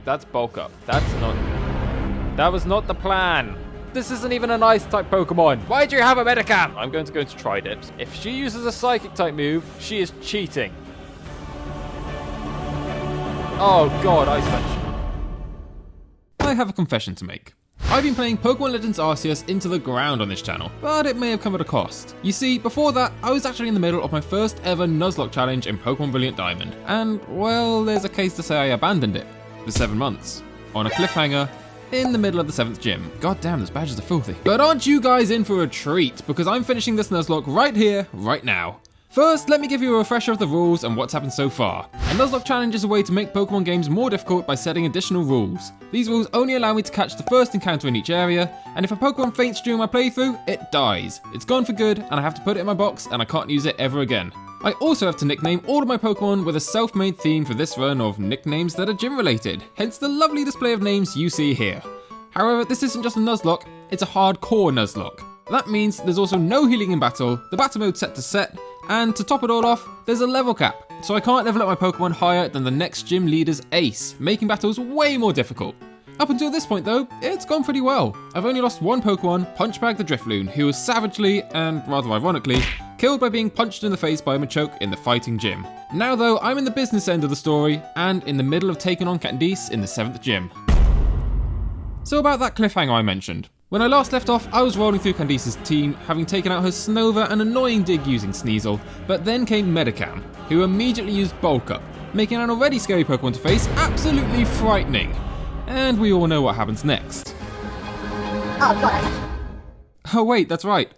That's bulk up. That was not the plan. This isn't even an ice type Pokemon. Why do you have a Medicham? I'm going to go into Tri-Dips. If she uses a psychic type move, she is cheating. Oh god, Ice Punch. I have a confession to make. I've been playing Pokemon Legends Arceus into the ground on this channel, but it may have come at a cost. You see, before that, I was actually in the middle of my first ever Nuzlocke challenge in Pokemon Brilliant Diamond, and, well, there's a case to say I abandoned it for 7 months, on a cliffhanger, in the middle of the 7th gym. God damn, those badges are filthy. But aren't you guys in for a treat, because I'm finishing this Nuzlocke right here, right now. First, let me give you a refresher of the rules and what's happened so far. A Nuzlocke challenge is a way to make Pokemon games more difficult by setting additional rules. These rules only allow me to catch the first encounter in each area, and if a Pokemon faints during my playthrough, it dies. It's gone for good, and I have to put it in my box, and I can't use it ever again. I also have to nickname all of my Pokemon with a self-made theme for this run of nicknames that are gym related, hence the lovely display of names you see here. However, this isn't just a Nuzlocke, it's a hardcore Nuzlocke. That means there's also no healing in battle, the battle mode set to set, and to top it all off, there's a level cap, so I can't level up my Pokemon higher than the next gym leader's ace, making battles way more difficult. Up until this point though, it's gone pretty well. I've only lost one Pokemon, Punchbag the Drifloon, who was savagely, and rather ironically, killed by being punched in the face by a Machoke in the fighting gym. Now though, I'm in the business end of the story, and in the middle of taking on Candice in the 7th gym. So about that cliffhanger I mentioned. When I last left off, I was rolling through Candice's team, having taken out her Snover and annoying dig using Sneasel, but then came Medicham, who immediately used Bulk Up, making an already scary Pokemon to face absolutely frightening. And we all know what happens next. Oh god. Oh wait, that's right.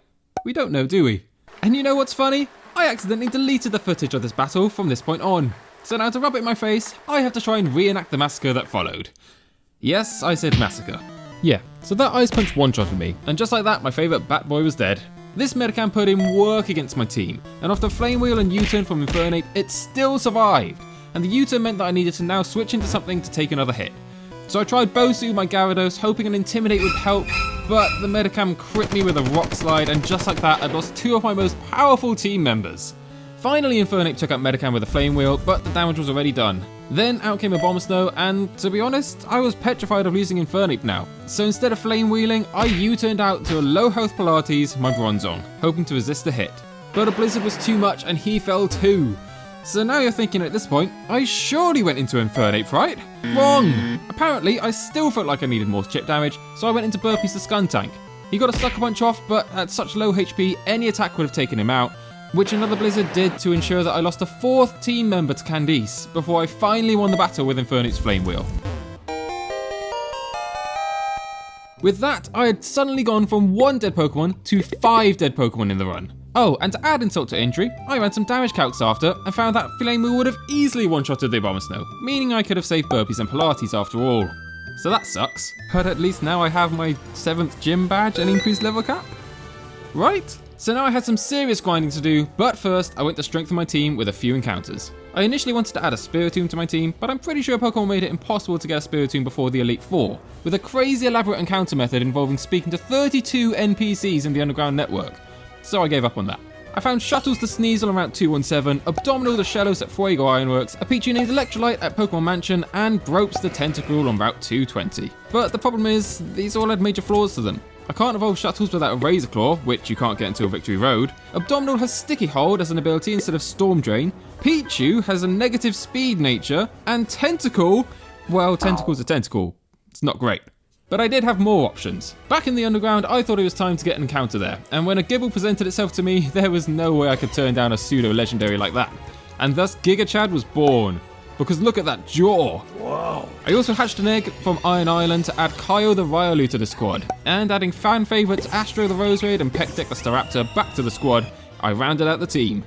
We don't know, do we? And you know what's funny? I accidentally deleted the footage of this battle from this point on. So now to rub it in my face, I have to try and reenact the massacre that followed. Yes, I said massacre. Yeah, so that Ice Punch one-shotted me, and just like that, my favourite Bat Boy was dead. This Medicham put in work against my team, and after Flame Wheel and U-turn from Infernape, it still survived. And the U-turn meant that I needed to now switch into something to take another hit. So I tried Bosu, my Gyarados, hoping an Intimidate would help, but the Medicham crit me with a Rock Slide, and just like that, I'd lost 2 of my most powerful team members. Finally, Infernape took out Medicham with a Flame Wheel, but the damage was already done. Then out came a Bomb Snow, and to be honest, I was petrified of losing Infernape now. So instead of Flame Wheeling, I U-turned out to a low health Pilates, my Bronzong, hoping to resist the hit. But a Blizzard was too much, and he fell too. So now you're thinking at this point, I surely went into Infernape, right? Wrong! Apparently, I still felt like I needed more chip damage, so I went into Burpee's the Skuntank. He got a Sucker Punch off, but at such low HP, any attack would have taken him out, which another Blizzard did to ensure that I lost a 4th team member to Candice, before I finally won the battle with Infernape's Flame Wheel. With that, I had suddenly gone from 1 dead Pokemon to 5 dead Pokemon in the run. Oh, and to add insult to injury, I ran some damage calcs after and found that Flame Wheel would have easily one-shotted the Abomasnow, meaning I could have saved Burpees and Pilates after all. So that sucks, but at least now I have my 7th gym badge and increased level cap. Right? So now I had some serious grinding to do, but first I went to strengthen my team with a few encounters. I initially wanted to add a Spiritomb to my team, but I'm pretty sure Pokemon made it impossible to get a Spiritomb before the Elite Four, with a crazy elaborate encounter method involving speaking to 32 NPCs in the underground network. So I gave up on that. I found Shuttles to Sneasel on Route 217, Abdominal the Shellos at Fuego Ironworks, a Pichu named Electrolyte at Pokemon Mansion, and Bropes the Tentacruel on Route 220. But the problem is, these all had major flaws to them. I can't evolve Shuttles without a Razor Claw, which you can't get until Victory Road. Abdominal has Sticky Hold as an ability instead of Storm Drain. Pichu has a negative speed nature. And Tentacle, well, Tentacle's a tentacle. It's not great. But I did have more options. Back in the underground, I thought it was time to get an encounter there. And when a Gibble presented itself to me, there was no way I could turn down a pseudo-legendary like that. And thus Giga Chad was born. Because look at that jaw. Whoa. I also hatched an egg from Iron Island to add Kaio the Riolu to the squad. And adding fan favourites Astro the Roserade and Pektek the Staraptor back to the squad, I rounded out the team.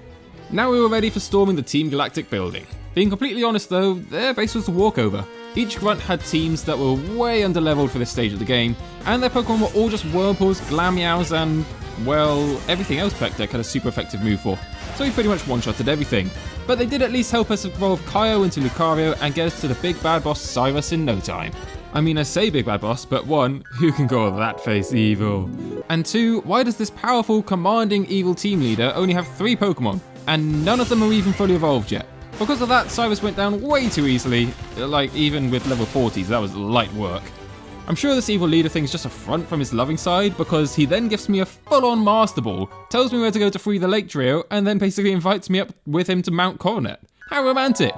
Now we were ready for storming the Team Galactic building. Being completely honest though, their base was a walkover. Each grunt had teams that were way underleveled for this stage of the game, and their Pokemon were all just Whirlpools, Glameows, and, well, everything else Pektek had a super effective move for. So he pretty much one-shotted everything. But they did at least help us evolve Kaio into Lucario and get us to the big bad boss Cyrus in no time. I mean, I say big bad boss, but 1, who can call that face evil? And 2, why does this powerful, commanding evil team leader only have 3 Pokemon? And none of them are even fully evolved yet. Because of that, Cyrus went down way too easily, like even with level 40s, that was light work. I'm sure this evil leader thing's just a front from his loving side, because he then gives me a full-on Master Ball, tells me where to go to free the Lake Trio, and then basically invites me up with him to Mount Coronet. How romantic!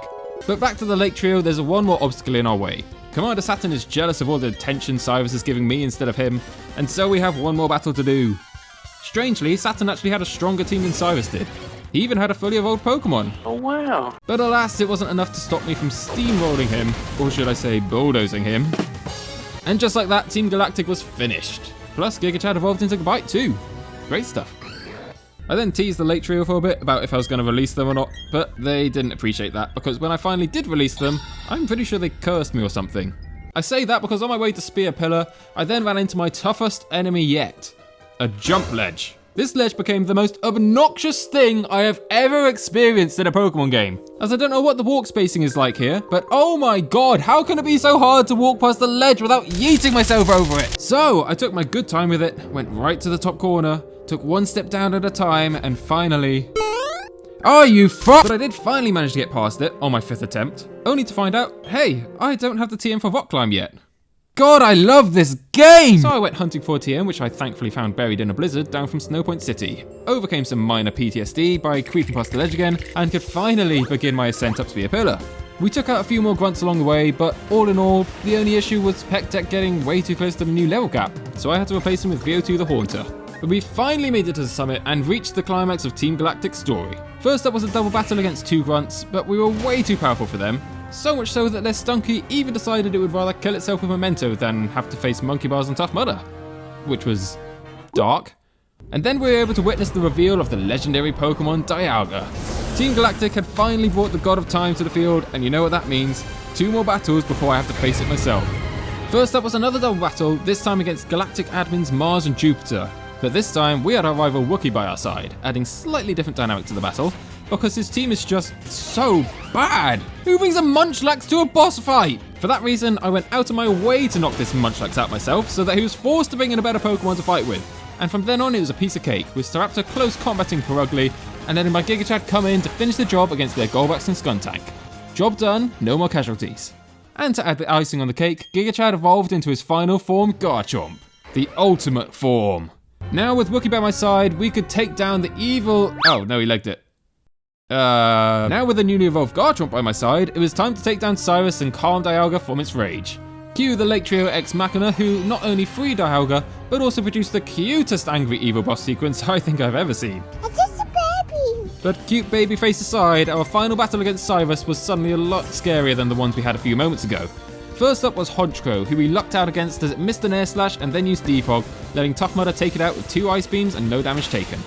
But back to the Lake Trio, there's one more obstacle in our way. Commander Saturn is jealous of all the attention Cyrus is giving me instead of him, and so we have one more battle to do. Strangely, Saturn actually had a stronger team than Cyrus did. He even had a fully evolved Pokemon. Oh wow. But alas, it wasn't enough to stop me from steamrolling him, or should I say bulldozing him. And just like that, Team Galactic was finished. Plus, Gigachad evolved into Bite too. Great stuff. I then teased the Lake Trio for a bit about if I was going to release them or not, but they didn't appreciate that because when I finally did release them, I'm pretty sure they cursed me or something. I say that because on my way to Spear Pillar, I then ran into my toughest enemy yet. A jump ledge. This ledge became the most obnoxious thing I have ever experienced in a Pokemon game. As I don't know what the walk spacing is like here, but oh my god, how can it be so hard to walk past the ledge without yeeting myself over it? So, I took my good time with it, went right to the top corner, took one step down at a time, and finally... Oh, you fuck! But I did finally manage to get past it on my 5th attempt, only to find out, hey, I don't have the TM for Rock Climb yet. God, I love this game! So I went hunting for a TM, which I thankfully found buried in a blizzard down from Snowpoint City. Overcame some minor PTSD by creeping past the ledge again, and could finally begin my ascent up Spear Pillar. We took out a few more grunts along the way, but all in all, the only issue was Pectec getting way too close to the new level cap, so I had to replace him with VO2 the Haunter. But we finally made it to the summit and reached the climax of Team Galactic's story. First up was a double battle against 2 grunts, but we were way too powerful for them. So much so that their Stunky even decided it would rather kill itself with Memento than have to face Monkey Bars and Tough Mudder. Which was... dark. And then we were able to witness the reveal of the legendary Pokemon Dialga. Team Galactic had finally brought the God of Time to the field, and you know what that means. 2 more battles before I have to face it myself. First up was another double battle, this time against Galactic admins Mars and Jupiter. But this time, we had our rival Wookiee by our side, adding slightly different dynamic to the battle, because his team is just so bad. Who brings a Munchlax to a boss fight? For that reason, I went out of my way to knock this Munchlax out myself, so that he was forced to bring in a better Pokemon to fight with. And from then on, it was a piece of cake, with Staraptor close combating Purugly, and then my Gigachad come in to finish the job against their Golbax and Skuntank. Job done, no more casualties. And to add the icing on the cake, Gigachad evolved into his final form, Garchomp. The ultimate form. Now with Wookiee by my side, we could take down the evil... Oh, no, he legged it. Now with the newly evolved Garchomp by my side, it was time to take down Cyrus and calm Dialga from its rage. Cue the Lake Trio Ex Machina, who not only freed Dialga, but also produced the cutest angry evil boss sequence I think I've ever seen. It's just a baby. But cute baby face aside, our final battle against Cyrus was suddenly a lot scarier than the ones we had a few moments ago. First up was Honchkrow, who we lucked out against as it missed an Air Slash and then used Defog, letting Tough Mudder take it out with 2 Ice Beams and no damage taken.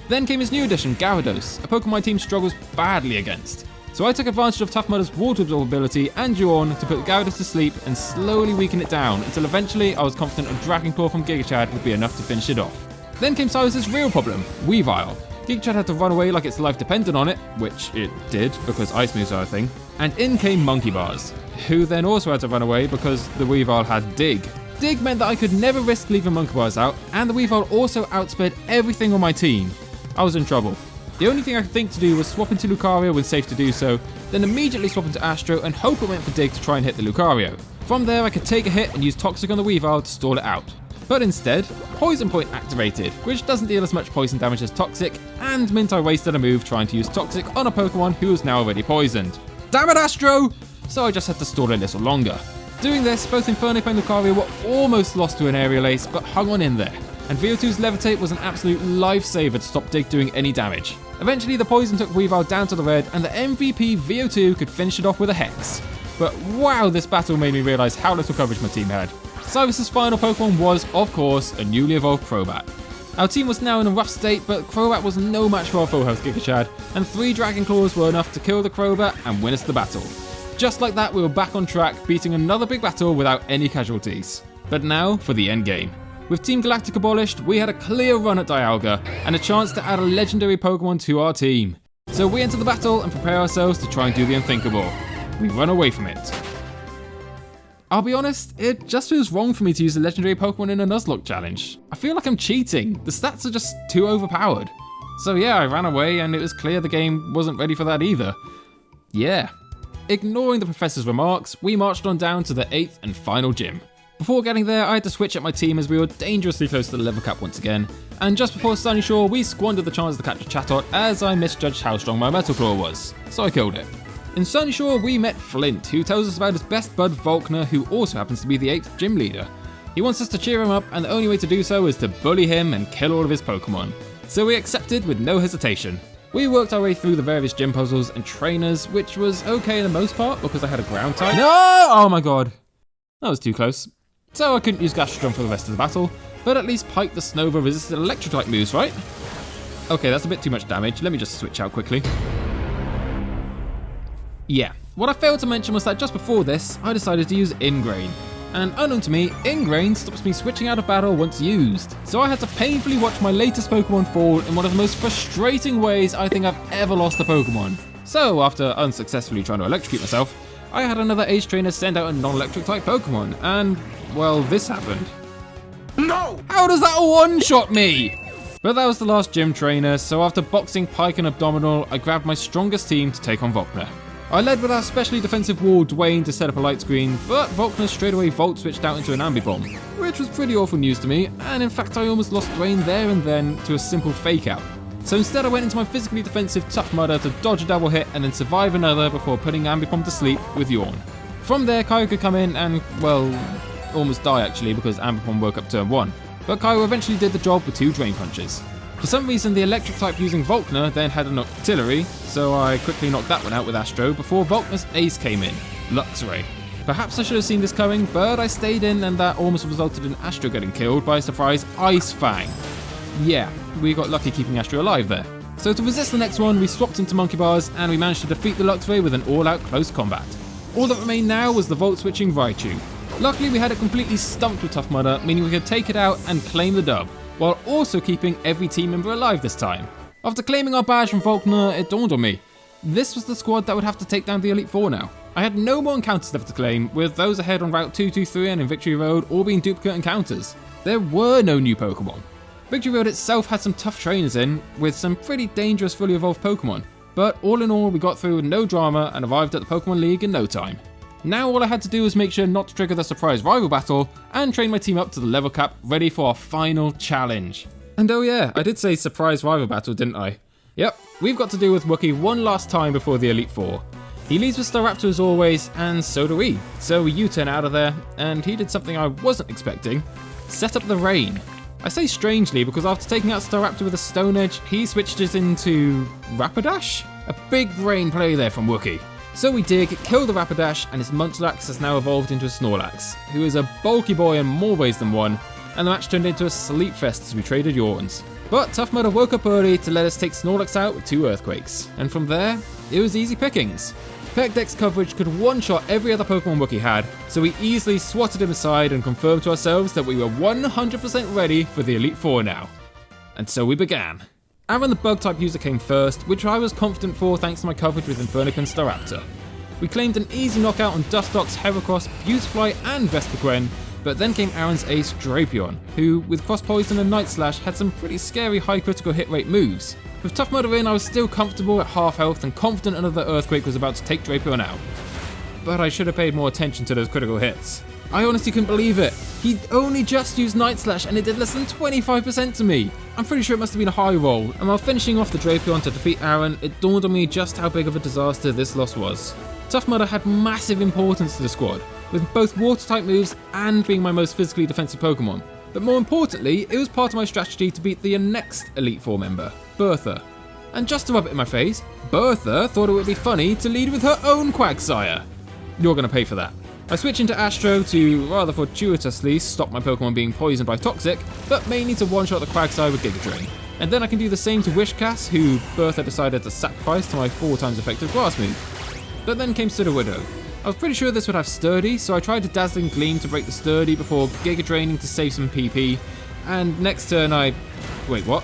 Then came his new addition, Gyarados, a Pokemon my team struggles badly against. So I took advantage of Tough Mudder's Water Absorb ability and Yawn to put Gyarados to sleep and slowly weaken it down until eventually I was confident a Dragon Claw from Gigachad would be enough to finish it off. Then came Cyrus's real problem, Weavile. Gigachad had to run away like its life depended on it, which it did because Ice Moves are a thing, and in came Monkey Bars, who then also had to run away because the Weavile had Dig. Dig meant that I could never risk leaving Monkey Bars out, and the Weavile also outsped everything on my team. I was in trouble. The only thing I could think to do was swap into Lucario when safe to do so, then immediately swap into Astro and hope it went for Dig to try and hit the Lucario. From there I could take a hit and use Toxic on the Weavile to stall it out. But instead, Poison Point activated, which doesn't deal as much poison damage as Toxic, and meant I wasted a move trying to use Toxic on a Pokemon who was now already poisoned. Damn it, Astro! So I just had to stall a little longer. Doing this, both Infernape and Lucario were almost lost to an Aerial Ace, but hung on in there. And VO2's Levitate was an absolute lifesaver to stop Dig doing any damage. Eventually the poison took Weavile down to the red, and the MVP VO2 could finish it off with a Hex. But wow, this battle made me realise how little coverage my team had. Cyrus's final Pokemon was, of course, a newly evolved Crobat. Our team was now in a rough state, but Crobat was no match for our full health Gigachad, and 3 Dragon Claws were enough to kill the Crobat and win us the battle. Just like that, we were back on track, beating another big battle without any casualties. But now for the endgame. With Team Galactic abolished, we had a clear run at Dialga, and a chance to add a legendary Pokemon to our team. So we enter the battle and prepare ourselves to try and do the unthinkable. We run away from it. I'll be honest, it just feels wrong for me to use a legendary Pokemon in a Nuzlocke challenge. I feel like I'm cheating, the stats are just too overpowered. So yeah, I ran away and it was clear the game wasn't ready for that either. Yeah. Ignoring the professor's remarks, we marched on down to the 8th and final gym. Before getting there, I had to switch up my team as we were dangerously close to the level cap once again, and just before Sunny Shore, we squandered the chance to catch a Chatot as I misjudged how strong my Metal Claw was, so I killed it. In Sunny Shore, we met Flint, who tells us about his best bud Volkner, who also happens to be the 8th gym leader. He wants us to cheer him up, and the only way to do so is to bully him and kill all of his Pokemon. So we accepted with no hesitation. We worked our way through the various gym puzzles and trainers, which was okay in the most part because I had a ground type. No! Oh my god. That was too close. So I couldn't use Gastrodon for the rest of the battle, but at least Pike the Snova resisted electric type moves, right? Okay, that's a bit too much damage. Let me just switch out quickly. Yeah, what I failed to mention was that just before this, I decided to use Ingrain. And unknown to me, Ingrain stops me switching out of battle once used. So I had to painfully watch my latest Pokemon fall in one of the most frustrating ways I think I've ever lost a Pokemon. So after unsuccessfully trying to electrocute myself, I had another Ace Trainer send out a non-electric type Pokemon, and, well, this happened. No! How does that one-shot me? But that was the last gym trainer, so after boxing Pike and Abdominal, I grabbed my strongest team to take on Volkner. I led with our specially defensive wall Dwayne to set up a light screen, but Volkner straight away volt switched out into an Ambipom, which was pretty awful news to me, and in fact I almost lost Dwayne there and then to a simple fake out. So instead I went into my physically defensive Tough Mudder to dodge a double hit and then survive another before putting Ambipom to sleep with Yawn. From there Kyo could come in and, well, almost die actually because Ambipom woke up turn 1, but Kyo eventually did the job with 2 Drain Punches. For some reason the electric type using Volkner then had an Octillery, so I quickly knocked that one out with Astro before Volkner's ace came in, Luxray. Perhaps I should have seen this coming, but I stayed in and that almost resulted in Astro getting killed by a surprise Ice Fang. Yeah, we got lucky keeping Astro alive there. So to resist the next one, we swapped into Monkey Bars and we managed to defeat the Luxray with an all-out close combat. All that remained now was the Volt switching Raichu. Luckily we had it completely stumped with Tough Mudder, meaning we could take it out and claim the dub, while also keeping every team member alive this time. After claiming our badge from Volkner, it dawned on me. This was the squad that would have to take down the Elite Four now. I had no more encounters left to claim, with those ahead on Route 223 and in Victory Road all being duplicate encounters. There were no new Pokemon. Victory Road itself had some tough trainers in, with some pretty dangerous fully evolved Pokemon, but all in all we got through with no drama and arrived at the Pokemon League in no time. Now all I had to do was make sure not to trigger the surprise rival battle and train my team up to the level cap ready for our final challenge. And oh yeah, I did say surprise rival battle, didn't I? Yep, we've got to deal with Wookie one last time before the Elite Four. He leads with Staraptor as always, and so do we. So we U-turn out of there, and he did something I wasn't expecting. Set up the rain. I say strangely because after taking out Staraptor with a Stone Edge, he switched it into Rapidash? A big brain play there from Wookie. So we dig, kill the Rapidash, and his Munchlax has now evolved into a Snorlax, who is a bulky boy in more ways than one, and the match turned into a sleep fest as we traded yawns. But Tough Mudder woke up early to let us take Snorlax out with 2 Earthquakes, and from there, it was easy pickings. Dex coverage could one-shot every other Pokemon Wookie had, so we easily swatted him aside and confirmed to ourselves that we were 100% ready for the Elite Four now. And so we began. Aaron the Bug-type user came first, which I was confident for thanks to my coverage with Infernape and Staraptor. We claimed an easy knockout on Dustox, Heracross, Beautifly and Vespiquen, but then came Aaron's ace Drapion, who, with Cross Poison and Night Slash, had some pretty scary high critical hit rate moves. With Tough Mudder in, I was still comfortable at half health and confident another Earthquake was about to take Drapion out. But I should have paid more attention to those critical hits. I honestly couldn't believe it. He only just used Night Slash and it did less than 25% to me. I'm pretty sure it must have been a high roll, and while finishing off the Drapion to defeat Aaron, it dawned on me just how big of a disaster this loss was. Tough Mudder had massive importance to the squad, with both water-type moves and being my most physically defensive Pokemon. But more importantly, it was part of my strategy to beat the next Elite Four member, Bertha. And just to rub it in my face, Bertha thought it would be funny to lead with her own Quagsire. You're gonna pay for that. I switch into Astro to rather fortuitously stop my Pokemon being poisoned by Toxic, but mainly to one-shot the Quagsire with Giga Drain. And then I can do the same to Wishcast, who Bertha decided to sacrifice to my 4 times effective Grass move. But then came Sudowoodo. I was pretty sure this would have Sturdy, so I tried to Dazzling Gleam to break the Sturdy before Giga Draining to save some PP, and next turn wait, what?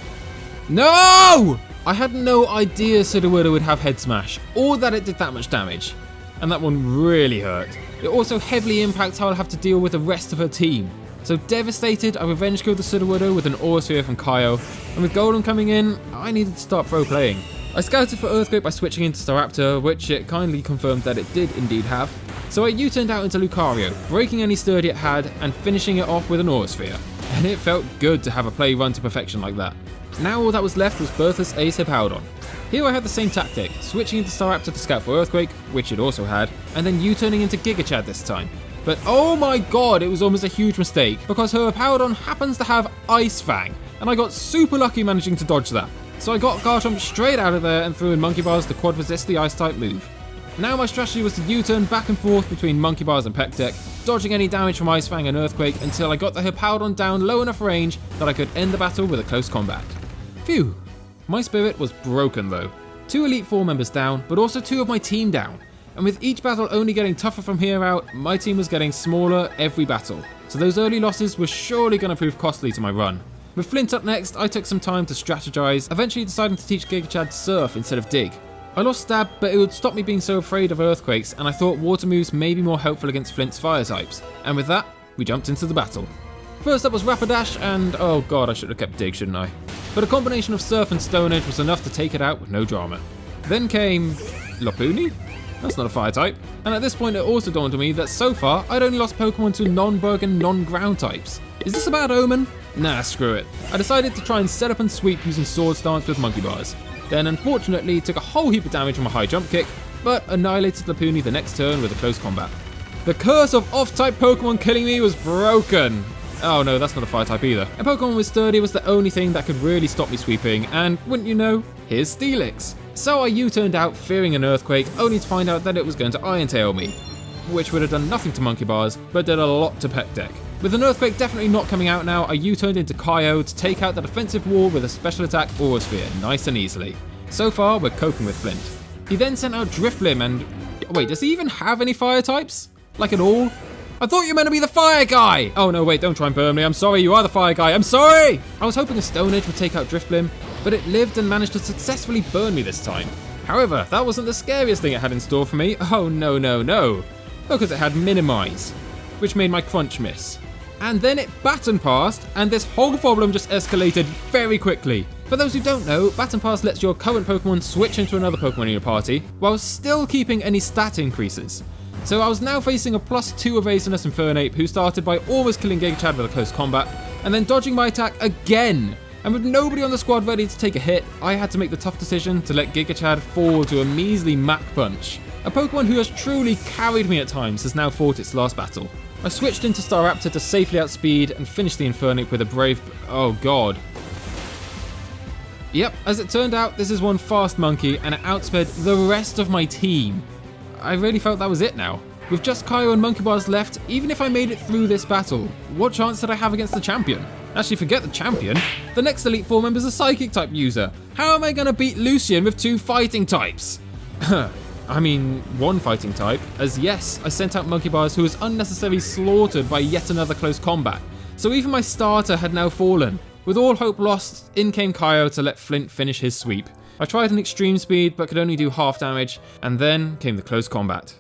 No! I had no idea Sudowoodo would have Head Smash, or that it did that much damage. And that one really hurt. It also heavily impacts how I'll have to deal with the rest of her team. So devastated, I revenge killed the Sudowoodo with an Aura Sphere from Kyo, and with Golden coming in, I needed to start pro playing. I scouted for Earthquake by switching into Staraptor, which it kindly confirmed that it did indeed have. So I U-turned out into Lucario, breaking any sturdy it had and finishing it off with an Aura Sphere. And it felt good to have a play run to perfection like that. Now all that was left was Berthas Ace Hippowdon. Here I had the same tactic, switching into Staraptor to scout for Earthquake, which it also had, and then U-turning into Giga Chad this time. But oh my god, it was almost a hiuge mistake, because her Hippowdon happens to have Ice Fang, and I got super lucky managing to dodge that. So I got Garchomp straight out of there and threw in Monkey Bars to quad resist the Ice type move. Now my strategy was to U-turn back and forth between Monkey Bars and Peck Deck, dodging any damage from Ice Fang and Earthquake until I got the Hippowdon down low enough range that I could end the battle with a close combat. Phew. My spirit was broken though. 2 Elite Four members down, but also 2 of my team down. And with each battle only getting tougher from here out, my team was getting smaller every battle. So those early losses were surely going to prove costly to my run. With Flint up next, I took some time to strategize, eventually deciding to teach Giga Chad Surf instead of Dig. I lost Stab, but it would stop me being so afraid of earthquakes, and I thought water moves may be more helpful against Flint's fire types. And with that, we jumped into the battle. First up was Rapidash, and oh god, I should have kept Dig, shouldn't I? But a combination of Surf and Stone Edge was enough to take it out with no drama. Then came Lopunny? That's not a fire type. And at this point it also dawned on me that so far I'd only lost Pokemon to non-bug and non-ground types. Is this a bad omen? Nah, screw it. I decided to try and set up and sweep using Sword Stance with Monkey Bars. Then unfortunately took a whole heap of damage from a high jump kick, but annihilated Lopunny the next turn with a close combat. The curse of off-type Pokemon killing me was broken. Oh no, that's not a fire type either. A Pokemon with Sturdy was the only thing that could really stop me sweeping, and wouldn't you know, here's Steelix. So I U-turned out fearing an Earthquake, only to find out that it was going to Iron Tail me, which would have done nothing to Monkey Bars, but did a lot to Peck Deck. With an Earthquake definitely not coming out now, I U-turned into Kaio to take out the defensive wall with a special attack Aura Sphere, nice and easily. So far, we're coping with Flint. He then sent out Drifblim and... wait, does he even have any fire types? Like at all? I thought you were meant to be the fire guy! Oh no, wait, don't try and burn me, I'm sorry, you are the fire guy, I'm sorry! I was hoping a Stone Edge would take out Drifblim, but it lived and managed to successfully burn me this time. However, that wasn't the scariest thing it had in store for me. Oh no, no, no. Because it had Minimize, which made my Crunch miss. And then it Baton Passed, and this whole problem just escalated very quickly. For those who don't know, Baton Pass lets your current Pokemon switch into another Pokemon in your party, while still keeping any stat increases. So I was now facing a +2 evasiveness Infernape who started by almost killing Giga Chad with a close combat, and then dodging my attack again. And with nobody on the squad ready to take a hit, I had to make the tough decision to let Giga Chad fall to a measly Mach Punch. A Pokemon who has truly carried me at times has now fought its last battle. I switched into Staraptor to safely outspeed and finish the Infernape with a brave... oh god. Yep, as it turned out, this is one fast monkey and it outsped the rest of my team. I really felt that was it now. With just Kaio and Monkey Bars left, even if I made it through this battle, what chance did I have against the champion? Actually, forget the champion. The next Elite Four member is a Psychic type user. How am I going to beat Lucian with 2 fighting types? I mean, 1 fighting type, as yes, I sent out Monkey Bars who was unnecessarily slaughtered by yet another close combat. So even my starter had now fallen. With all hope lost, in came Kaio to let Flint finish his sweep. I tried an extreme speed, but could only do half damage, and then came the close combat.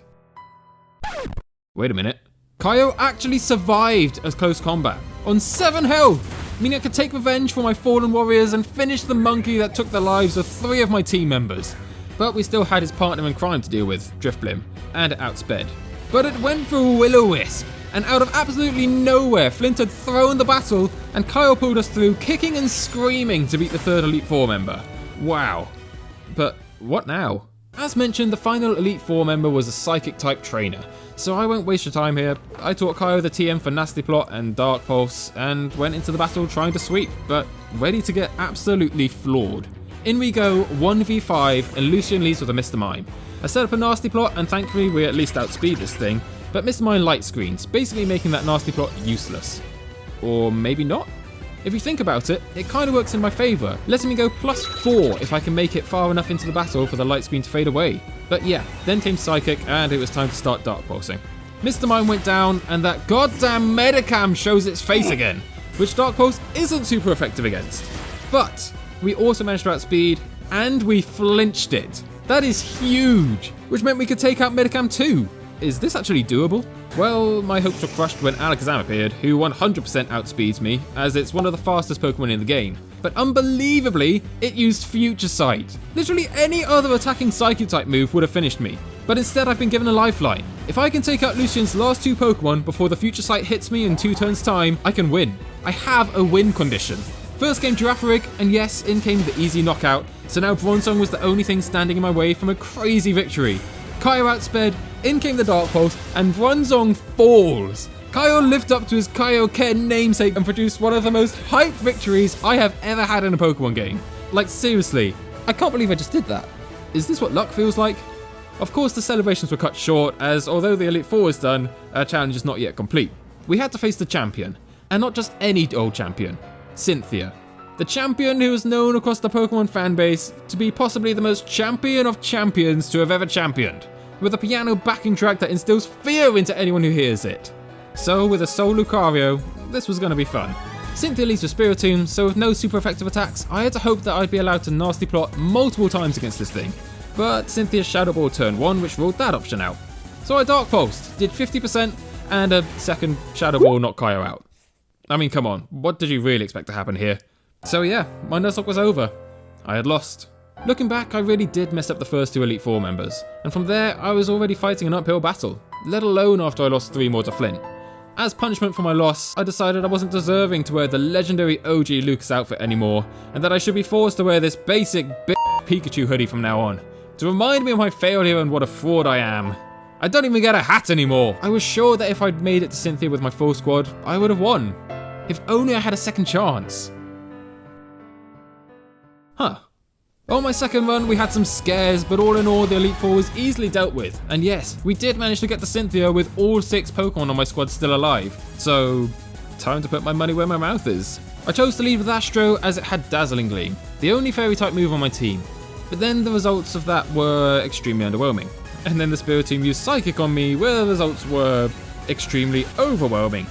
Wait a minute. Kaio actually survived as close combat, on 7 health, meaning I could take revenge for my fallen warriors and finish the monkey that took the lives of 3 of my team members. But we still had his partner in crime to deal with, Drifblim, and it outsped. But it went for Will-O-Wisp, and out of absolutely nowhere, Flint had thrown the battle, and Kaio pulled us through, kicking and screaming to beat the 3rd Elite Four member. Wow. But what now? As mentioned, the final Elite Four member was a Psychic type trainer, so I won't waste your time here. I taught Kaio the TM for Nasty Plot and Dark Pulse, and went into the battle trying to sweep, but ready to get absolutely floored. In we go, 1v5, and Lucian leads with a Mr. Mime. I set up a Nasty Plot, and thankfully we at least outspeed this thing, but Mr. Mime light screens, basically making that Nasty Plot useless. Or maybe not? If you think about it, it kind of works in my favour, letting me go +4 if I can make it far enough into the battle for the light screen to fade away. But yeah, then came Psychic, and it was time to start Dark Pulsing. Mr. Mime went down, and that goddamn Medicam shows its face again, which Dark Pulse isn't super effective against. But we also managed to outspeed, and we flinched it. That is huge, which meant we could take out Medicam too. Is this actually doable? Well, my hopes were crushed when Alakazam appeared, who 100% outspeeds me, as it's one of the fastest Pokemon in the game. but unbelievably, it used Future Sight. Literally any other attacking Psychic type move would have finished me, but instead I've been given a lifeline. If I can take out Lucian's last 2 Pokemon before the Future Sight hits me in 2 turns time, I can win. I have a win condition. First came Girafarig, and yes, in came the easy knockout, so now Bronzong was the only thing standing in my way from a crazy victory. Kaio outsped, in came the Dark Pulse, and Bronzong falls. Kaio lived up to his Kaioken namesake and produced one of the most hyped victories I have ever had in a Pokemon game. Like seriously, I can't believe I just did that. Is this what luck feels like? Of course the celebrations were cut short, as although the Elite Four is done, our challenge is not yet complete. We had to face the champion, and not just any old champion, Cynthia. The champion who is known across the Pokemon fanbase to be possibly the most champion of champions to have ever championed, with a piano backing track that instills fear into anyone who hears it. So with a Soul Lucario, this was going to be fun. Cynthia leads with Spiritomb, so with no super effective attacks, I had to hope that I'd be allowed to nasty plot multiple times against this thing. But Cynthia's Shadow Ball turn 1, which ruled that option out. So I Dark Pulsed, did 50%, and a second Shadow Ball knocked Kaio out. I mean, come on, what did you really expect to happen here? So yeah, my Nuzlocke was over. I had lost. Looking back, I really did mess up the first 2 Elite Four members, and from there I was already fighting an uphill battle, let alone after I lost 3 more to Flint. As punishment for my loss, I decided I wasn't deserving to wear the legendary OG Lucas outfit anymore, and that I should be forced to wear this basic Pikachu hoodie from now on, to remind me of my failure and what a fraud I am. I don't even get a hat anymore. I was sure that if I'd made it to Cynthia with my full squad, I would have won. If only I had a second chance. Huh. On my second run, we had some scares, but all in all, the Elite Four was easily dealt with. And yes, we did manage to get to Cynthia with all 6 Pokemon on my squad still alive. So, time to put my money where my mouth is. I chose to lead with Astro as it had Dazzling Gleam, the only Fairy type move on my team. But then the results of that were extremely underwhelming. And then the Spiritomb used Psychic on me, where the results were extremely overwhelming.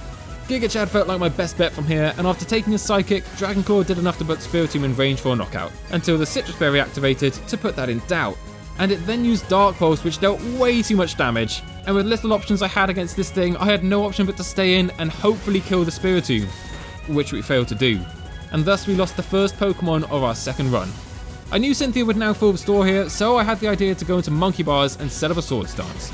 Giga Chad felt like my best bet from here, and after taking a Psychic, Dragon Claw did enough to put Spiritomb in range for a knockout, until the Citrus Berry activated to put that in doubt. And it then used Dark Pulse, which dealt way too much damage, and with little options I had against this thing, I had no option but to stay in and hopefully kill the Spiritomb, which we failed to do. And thus we lost the first Pokemon of our second run. I knew Cynthia would now full restore here, so I had the idea to go into Monkey Bars and set up a Swords Dance.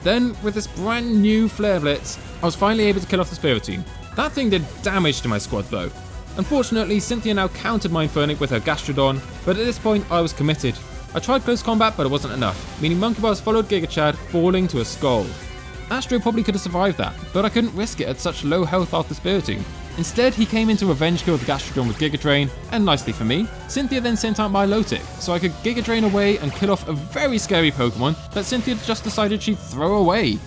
Then, with this brand new Flare Blitz, I was finally able to kill off the Spiritomb. That thing did damage to my squad though. Unfortunately, Cynthia now countered my Infernic with her Gastrodon, but at this point I was committed. I tried close combat, but it wasn't enough, meaning Monkey Bars followed Giga Chad, falling to a Scald. Astro probably could have survived that, but I couldn't risk it at such low health after Spiritomb. Instead, he came in to revenge kill the Gastrodon with Giga Drain, and nicely for me, Cynthia then sent out Milotic, so I could Giga Drain away and kill off a very scary Pokemon that Cynthia just decided she'd throw away.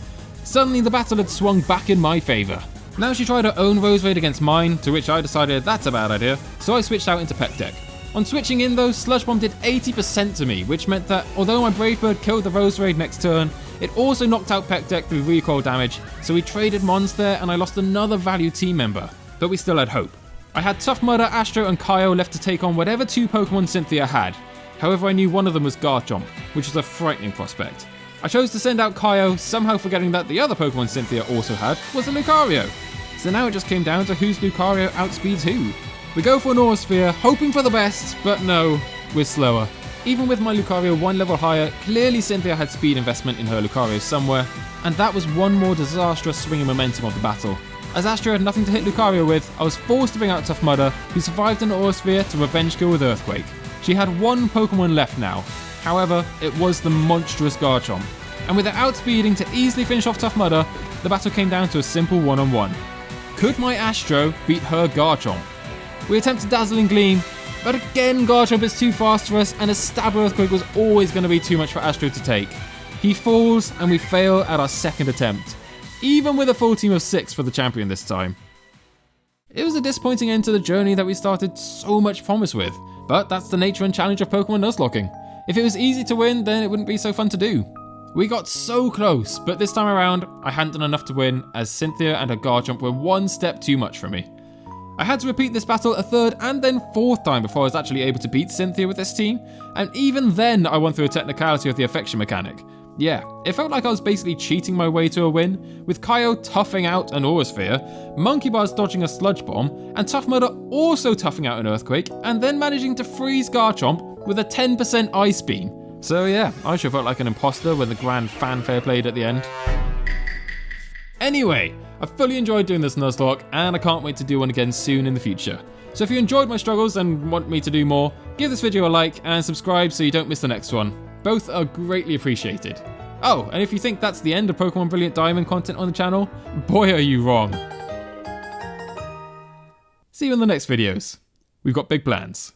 Suddenly the battle had swung back in my favour. Now she tried her own Roserade against mine, to which I decided that's a bad idea, so I switched out into Peck Deck. On switching in though, Sludge Bomb did 80% to me, which meant that although my Brave Bird killed the Roserade next turn, it also knocked out Peck Deck through recoil damage, so we traded Mons there and I lost another valued team member. But we still had hope. I had Tough Mudder, Astro and Kaio left to take on whatever 2 Pokemon Cynthia had. However, I knew one of them was Garchomp, which was a frightening prospect. I chose to send out Kaio, somehow forgetting that the other Pokemon Cynthia also had was a Lucario. So now it just came down to whose Lucario outspeeds who. We go for an Aura Sphere, hoping for the best, but no, we're slower. Even with my Lucario 1 level higher, clearly Cynthia had speed investment in her Lucario somewhere, and that was one more disastrous swing in momentum of the battle. As Astro had nothing to hit Lucario with, I was forced to bring out Tough Mudder, who survived an Aura Sphere to revenge kill with Earthquake. She had 1 Pokemon left now. However, it was the monstrous Garchomp. And with it outspeeding to easily finish off Tough Mudder, the battle came down to a simple one-on-one. Could my Astro beat her Garchomp? We attempted Dazzling Gleam, but again Garchomp is too fast for us, and a Stab Earthquake was always going to be too much for Astro to take. He falls, and we fail at our second attempt. Even with a full team of 6 for the champion this time. It was a disappointing end to the journey that we started so much promise with, but that's the nature and challenge of Pokemon Nuzlocking. If it was easy to win, then it wouldn't be so fun to do. We got so close, but this time around, I hadn't done enough to win, as Cynthia and her Garchomp were 1 step too much for me. I had to repeat this battle a 3rd and then 4th time before I was actually able to beat Cynthia with this team, and even then I won through a technicality of the affection mechanic. Yeah, it felt like I was basically cheating my way to a win, with Kaio toughing out an Aura Sphere, Monkey Bars dodging a Sludge Bomb, and Tough Mudder also toughing out an Earthquake, and then managing to freeze Garchomp with a 10% Ice Beam. So yeah, I sure felt like an imposter when the grand fanfare played at the end. Anyway, I fully enjoyed doing this Nuzlocke, and I can't wait to do one again soon in the future. So if you enjoyed my struggles and want me to do more, give this video a like and subscribe so you don't miss the next one. Both are greatly appreciated. Oh, and if you think that's the end of Pokemon Brilliant Diamond content on the channel, boy are you wrong. See you in the next videos. We've got big plans.